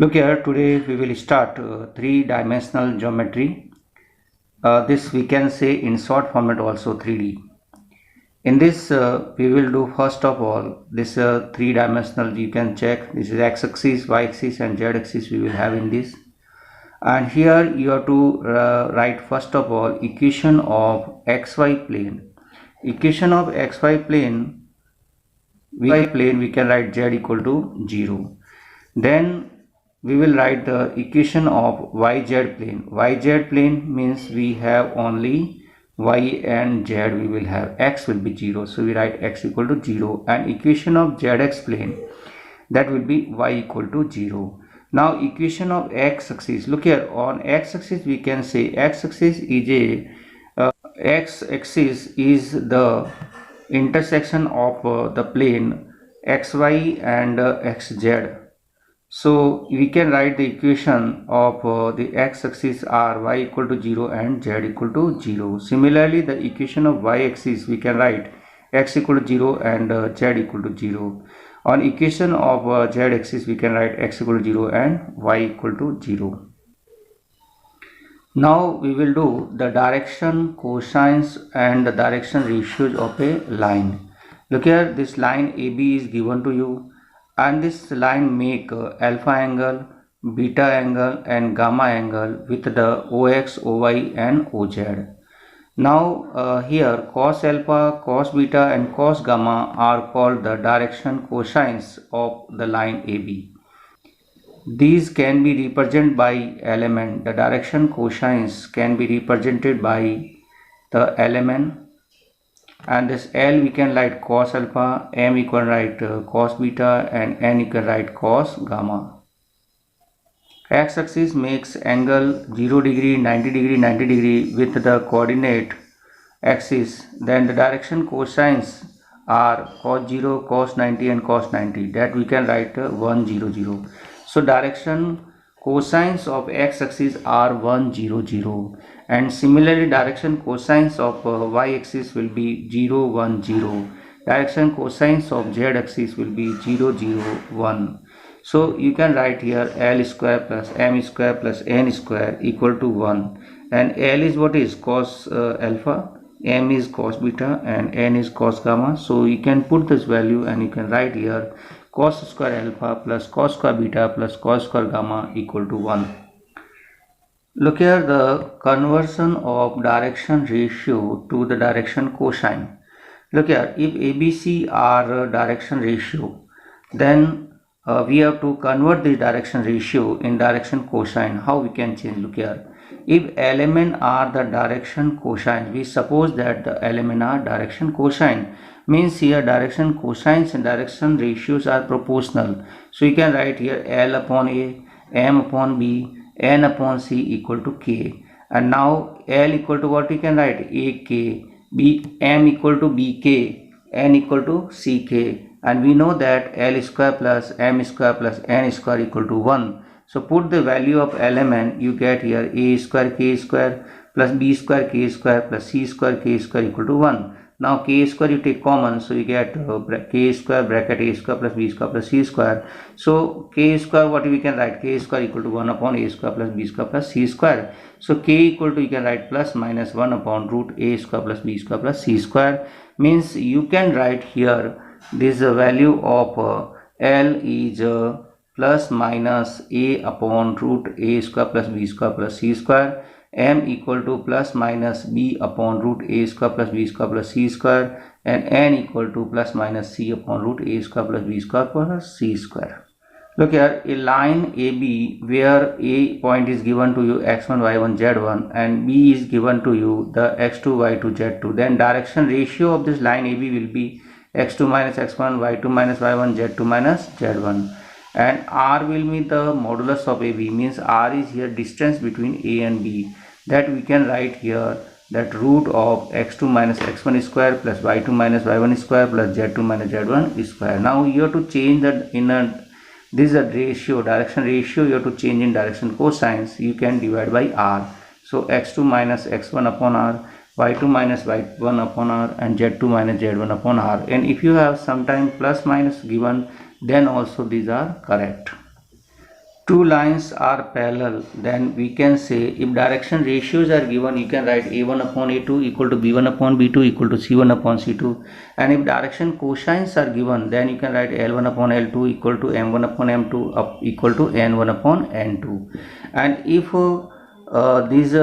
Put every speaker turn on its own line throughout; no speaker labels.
Look here, today we will start three-dimensional geometry. This we can say in short format also 3D. In this we will do first of all this three-dimensional. You can check this is x-axis, y-axis and z-axis we will have in this. And here you have to write first of all equation of xy plane. Equation of xy plane, we can write z equal to 0. Then we will write the equation of yz plane. Yz plane means we have only y and z, we will have x will be 0, so we write x equal to 0, and equation of zx plane, that will be y equal to 0. Now equation of x-axis, look here, on x-axis we can say x-axis is the intersection of the plane xy and xz. So we can write the equation of the x-axis are y equal to 0 and z equal to 0. Similarly, the equation of y-axis we can write x equal to 0 and z equal to 0. On equation of z-axis we can write x equal to 0 and y equal to 0. Now we will do the direction, cosines and the direction ratios of a line. Look here, this line AB is given to you, and this line make alpha angle, beta angle and gamma angle with the OX, OY and OZ. Now here cos alpha, cos beta and cos gamma are called the direction cosines of the line AB. These can be represented by element. The direction cosines can be represented by the element, and this L we can write cos alpha, M we can write cos beta and N you can write cos gamma. X-axis makes angle 0 degree, 90 degree, 90 degree with the coordinate axis. Then the direction cosines are cos 0, cos 90 and cos 90, that we can write 100. So direction cosines of x-axis are 100, and similarly direction cosines of y-axis will be 0, 1, 0. Direction cosines of z-axis will be 0, 0, 1. So you can write here L square plus M square plus N square equal to 1, and L is what is cos alpha, M is cos beta and N is cos gamma. So you can put this value and you can write here cos square alpha plus cos square beta plus cos square gamma equal to 1. Look here, the conversion of direction ratio to the direction cosine. Look here, if ABC are direction ratio, then we have to convert the direction ratio in direction cosine. How we can change? Look here, if element are the direction cosine, we suppose that the element are direction cosine, means here direction cosines and direction ratios are proportional. So you can write here L upon A, M upon B, N upon C equal to K. And now L equal to what we can write? AK, B, M equal to BK, N equal to CK. And we know that L square plus M square plus N square equal to 1. So put the value of element, you get here A square K square plus B square K square plus C square K square equal to 1. Now K square you take common, so you get K square bracket A square plus B square plus C square. So K square, what we can write? K square equal to 1 upon A square plus B square plus C square. So K equal to, you can write plus minus 1 upon root A square plus B square plus C square. Means you can write here this value of L is plus minus A upon root A square plus B square plus C square. M equal to plus minus B upon root A square plus B square plus C square, and N equal to plus minus C upon root A square plus B square plus C square. Look here, a line AB where A point is given to you x1, y1, z1 and B is given to you the x2, y2, z2. Then direction ratio of this line AB will be x2 minus x1, y2 minus y1, z2 minus z1. And R will be the modulus of AB, means R is here distance between A and B, that we can write here that root of x2 minus x1 square plus y2 minus y1 square plus z2 minus z1 square. Now you have to change that in this is a ratio, direction ratio, you have to change in direction cosines, you can divide by R. So x2 minus x1 upon R, y2 minus y1 upon R and z2 minus z1 upon R. And if you have sometime plus minus given, then also these are correct. two lines are parallel, then we can say if direction ratios are given, you can write a1 upon a2 equal to b1 upon b2 equal to c1 upon c2, and if direction cosines are given, then you can write l1 upon l2 equal to m1 upon m2 equal to n1 upon n2. And if these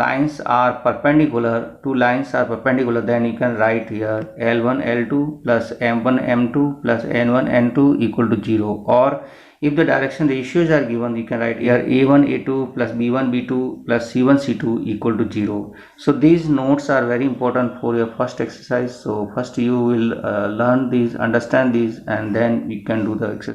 lines are perpendicular, two lines are perpendicular, then you can write here l1 l2 plus m1 m2 plus n1 n2 equal to 0. Or if the direction ratios are given, you can write here a1 a2 plus b1 b2 plus c1 c2 equal to 0. So these notes are very important for your first exercise. So first you will learn these, understand these, and then you can do the exercise.